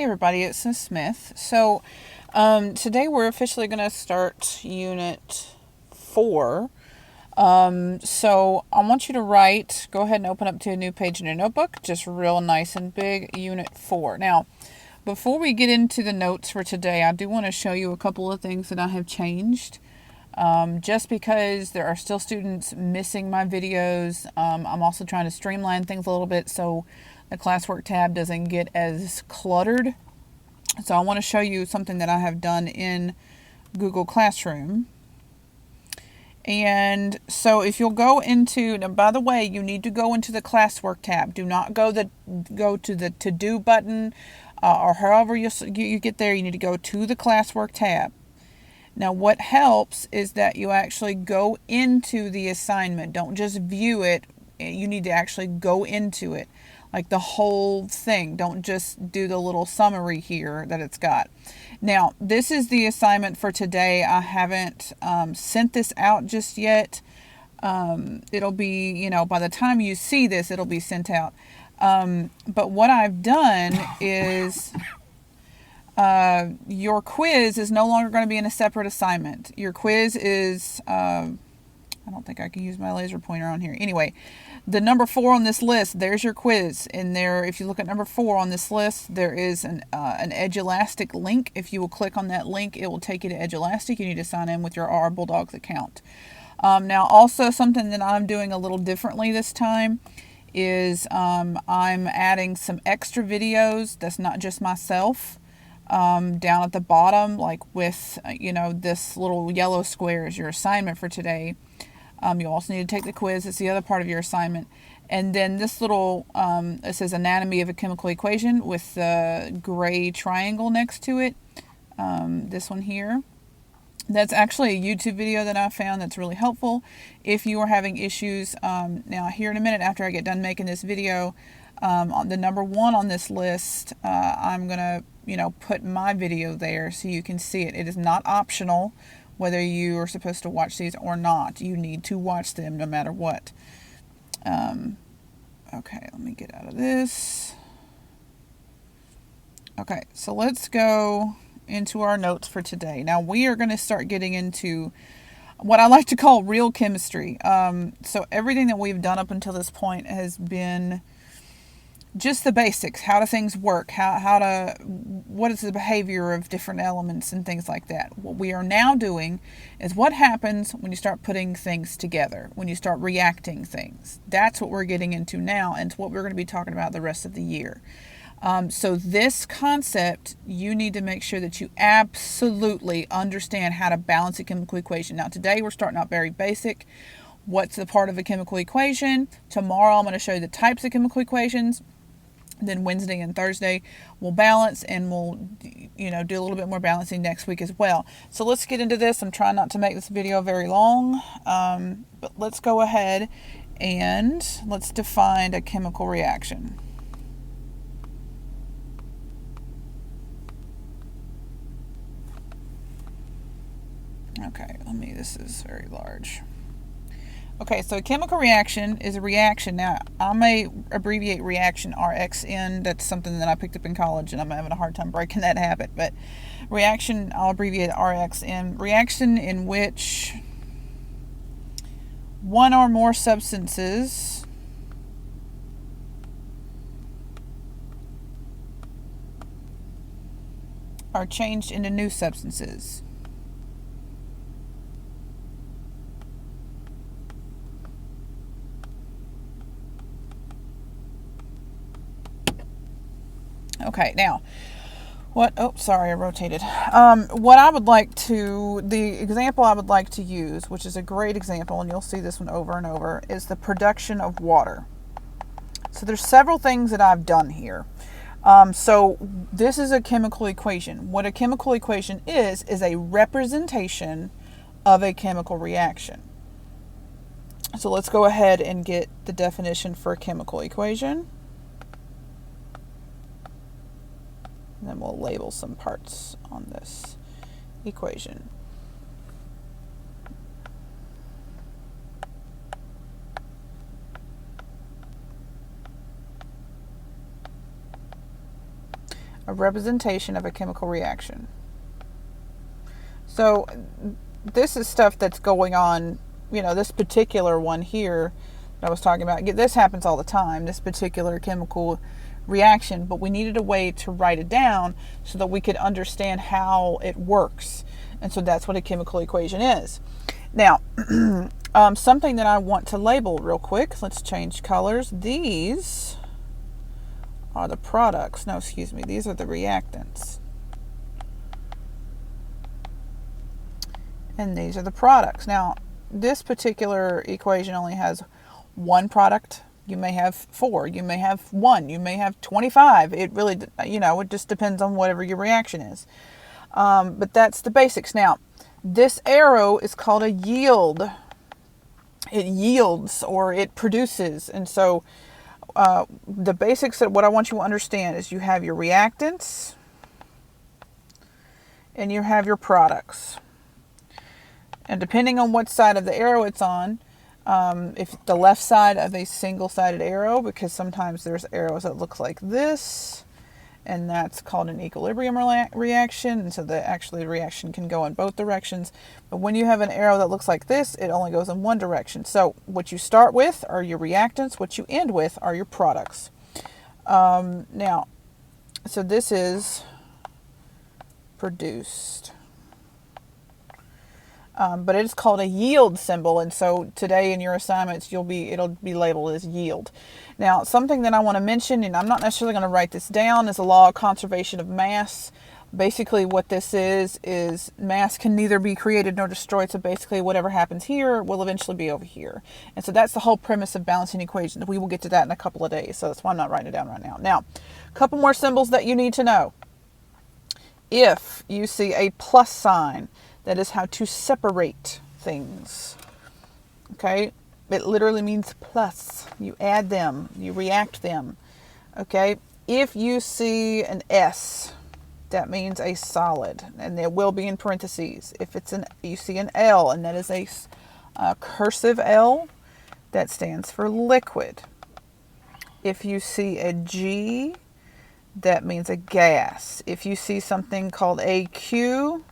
Hey everybody, it's Miss Smith. So today we're officially going to start Unit 4. So I want you to write, go ahead and open up to a new page in your notebook, just real nice and big, Unit 4. Now, before we get into the notes for today, I do want to show you a couple of things that I have changed. Just because there are still students missing my videos, I'm also trying to streamline things a little bit so the classwork tab doesn't get as cluttered. So I want to show you something that I have done in Google Classroom. And so if you'll go into, now by the way, you need to go into the classwork tab. Do not go to the to do button or however you get there. You need to go to the classwork tab. Now what helps is that you actually go into the assignment. Don't just view it. You need to actually go into it, like the whole thing. Don't just do the little summary here that it's got. Now this is the assignment for today. I haven't sent this out just yet. It'll be, by the time you see this, it'll be sent out. But what I've done is your quiz is no longer going to be in a separate assignment. Your quiz is, I don't think I can use my laser pointer on here. Anyway, the number 4 on this list, there's your quiz. And there, if you look at number 4 on this list, there is an Edulastic link. If you will click on that link, it will take you to Edulastic. You need to sign in with your R Bulldogs account. Now, also something that I'm doing a little differently this time is I'm adding some extra videos that's not just myself. Down at the bottom, like with, this little yellow square is your assignment for today. You also need to take the quiz. It's the other part of your assignment. And then this little, it says Anatomy of a Chemical Equation with the gray triangle next to it. This one here. That's actually a YouTube video that I found that's really helpful if you are having issues. Now, here in a minute after I get done making this video, on the number 1 on this list, I'm going to, put my video there so you can see it. It is not optional whether you are supposed to watch these or not. You need to watch them no matter what. Okay, let me get out of this. Okay, so let's go into our notes for today. Now we are going to start getting into what I like to call real chemistry. So everything that we've done up until this point has been just the basics. How do things work? What is the behavior of different elements and things like that? What we are now doing is what happens when you start putting things together, when you start reacting things. That's what we're getting into now, and it's what we're going to be talking about the rest of the year. So this concept, you need to make sure that you absolutely understand how to balance a chemical equation. Now today we're starting out very basic. What's the part of a chemical equation? Tomorrow I'm going to show you the types of chemical equations. Then Wednesday and Thursday we'll balance, and we'll do a little bit more balancing next week as well. So let's get into this. I'm trying not to make this video very long, but let's go ahead and let's define a chemical reaction. Okay, this is very large. Okay, so a chemical reaction is a reaction. Now, I may abbreviate reaction RXN. That's something that I picked up in college, and I'm having a hard time breaking that habit. But reaction, I'll abbreviate RXN. Reaction in which one or more substances are changed into new substances. Okay, now, I rotated. The example I would like to use, which is a great example, and you'll see this one over and over, is the production of water. So there's several things that I've done here. So this is a chemical equation. What a chemical equation is a representation of a chemical reaction. So let's go ahead and get the definition for a chemical equation. And then we'll label some parts on this equation. A a representation of a chemical reaction. So this is stuff that's going on, this particular one here that I was talking about. This happens all the time, this particular chemical reaction, but we needed a way to write it down so that we could understand how it works. And so that's what a chemical equation is. Now, something that I want to label real quick, let's change colors. These are the products. No, excuse me, these are the reactants. And these are the products. Now, this particular equation only has one product. You may have 4, you may have 1, you may have 25. It really, it just depends on whatever your reaction is. But that's the basics. Now, this arrow is called a yield. It yields or it produces. And so the basics of what I want you to understand is you have your reactants and you have your products. And depending on what side of the arrow it's on, if the left side of a single-sided arrow, because sometimes there's arrows that look like this, and that's called an equilibrium reaction, and so the reaction can go in both directions. But when you have an arrow that looks like this, it only goes in one direction. So what you start with are your reactants, what you end with are your products. Now, so this is produced. But it's called a yield symbol, and so today in your assignments it'll be labeled as yield. Now, something that I want to mention, and I'm not necessarily going to write this down, is the law of conservation of mass. Basically what this is mass can neither be created nor destroyed, so basically whatever happens here will eventually be over here. And so that's the whole premise of balancing equations. We will get to that in a couple of days, so that's why I'm not writing it down right now. Now, a couple more symbols that you need to know. If you see a plus sign, that is how to separate things. Okay? It literally means plus. You add them. You react them. Okay? If you see an S, that means a solid. And there will be in parentheses. If you see an L, and that is a cursive L, that stands for liquid. If you see a G, that means a gas. If you see something called AQ,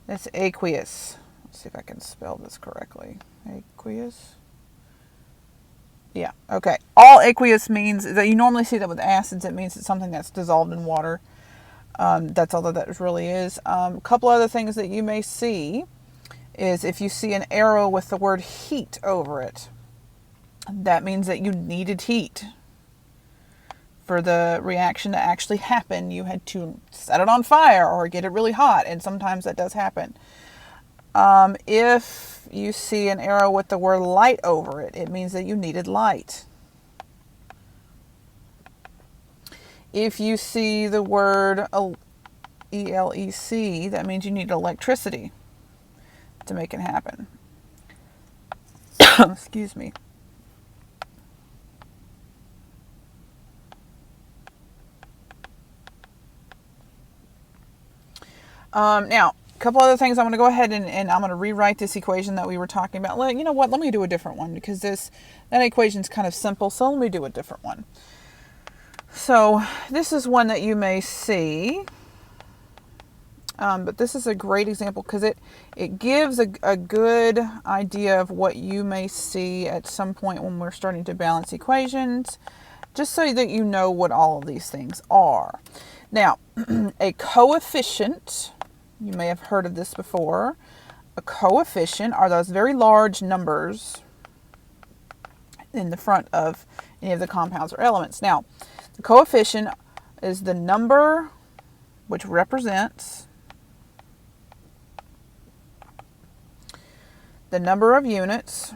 that's aqueous. Let's see if I can spell this correctly. Aqueous. Yeah, okay. All aqueous means that you normally see that with acids. It means it's something that's dissolved in water. That's all that really is. A couple other things that you may see is if you see an arrow with the word heat over it, that means that you needed heat. For the reaction to actually happen, you had to set it on fire or get it really hot, and sometimes that does happen. If you see an arrow with the word light over it, it means that you needed light. If you see the word ELEC, that means you need electricity to make it happen. Excuse me. Now, a couple other things. I'm going to go ahead and I'm going to rewrite this equation that we were talking about. You know what? Let me do a different one because that equation is kind of simple. So let me do a different one. So this is one that you may see, but this is a great example because it gives a good idea of what you may see at some point when we're starting to balance equations, just so that you know what all of these things are. Now, a coefficient, you may have heard of this before. A coefficient are those very large numbers in the front of any of the compounds or elements. Now, the coefficient is the number which represents the number of units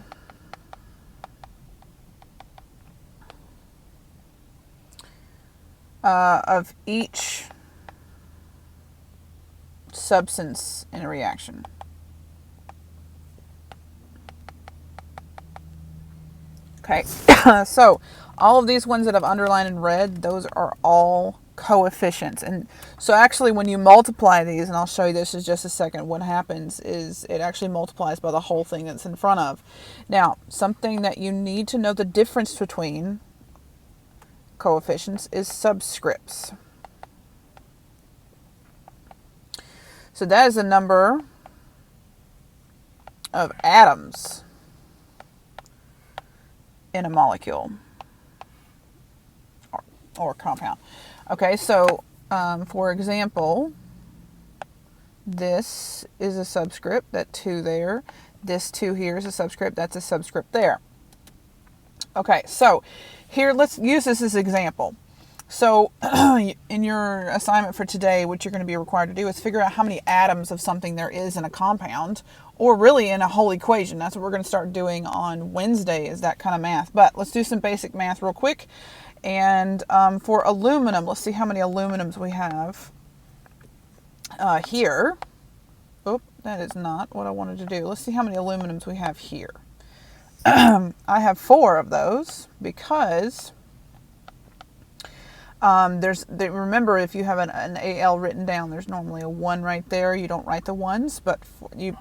of each substance in a reaction. Okay, so all of these ones that I've underlined in red, those are all coefficients. And so actually when you multiply these, and I'll show you this in just a second, what happens is it actually multiplies by the whole thing that's in front of. Now, something that you need to know the difference between coefficients is subscripts. So that is the number of atoms in a molecule or compound. Okay, so for example, this is a subscript, that 2 there. This 2 here is a subscript, that's a subscript there. Okay, so here let's use this as an example. So in your assignment for today, what you're going to be required to do is figure out how many atoms of something there is in a compound, or really in a whole equation. That's what we're going to start doing on Wednesday, is that kind of math. But let's do some basic math real quick. And for aluminum, let's see how many aluminums we have here. Oh, that is not what I wanted to do. Let's see how many aluminums we have here. I have 4 of those because remember, if you have an AL written down, there's normally a 1 right there. You don't write the ones, but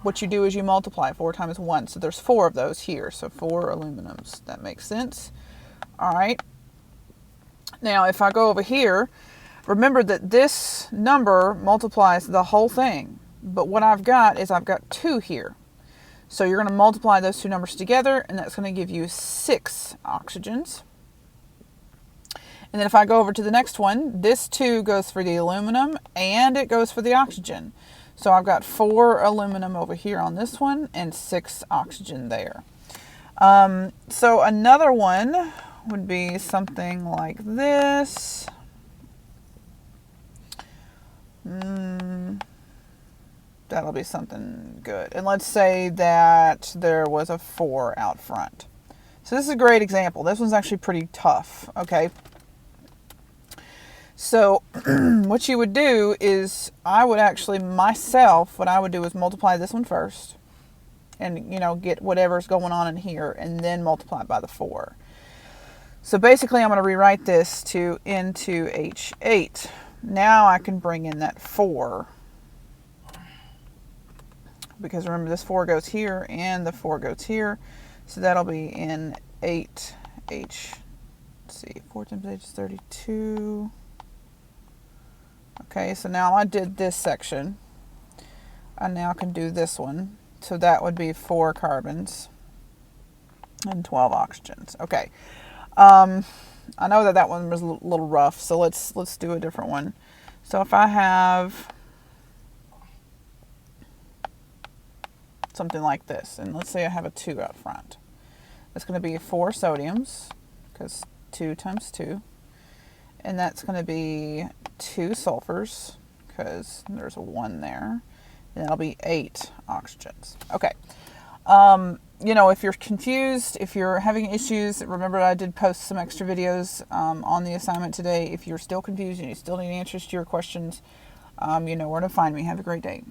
what you do is you multiply 4 times 1. So there's 4 of those here. So 4 aluminums. That makes sense. All right. Now, if I go over here, remember that this number multiplies the whole thing. But what I've got is I've got 2 here. So you're going to multiply those 2 numbers together, and that's going to give you 6 oxygens. And then if I go over to the next one, this 2 goes for the aluminum and it goes for the oxygen. So I've got 4 aluminum over here on this one and 6 oxygen there. So another one would be something like this. That'll be something good. And let's say that there was a 4 out front. So this is a great example. This one's actually pretty tough, okay? So what you would do is, I would actually myself, what I would do is multiply this one first and, get whatever's going on in here and then multiply it by the 4. So basically I'm going to rewrite this to N2H8. Now I can bring in that 4. Because remember, this 4 goes here and the 4 goes here. So that'll be N8H. Let's see, 4 times H is 32. Okay, so now I did this section. I now can do this one. So that would be 4 carbons and 12 oxygens. Okay. I know that one was a little rough, so let's do a different one. So if I have something like this, and let's say I have a 2 out front. That's going to be 4 sodiums, because 2 times 2. And that's going to be 2 sulfurs, because there's a 1 there. And that'll be 8 oxygens. Okay. If you're confused, if you're having issues, remember I did post some extra videos on the assignment today. If you're still confused and you still need answers to your questions, you know where to find me. Have a great day.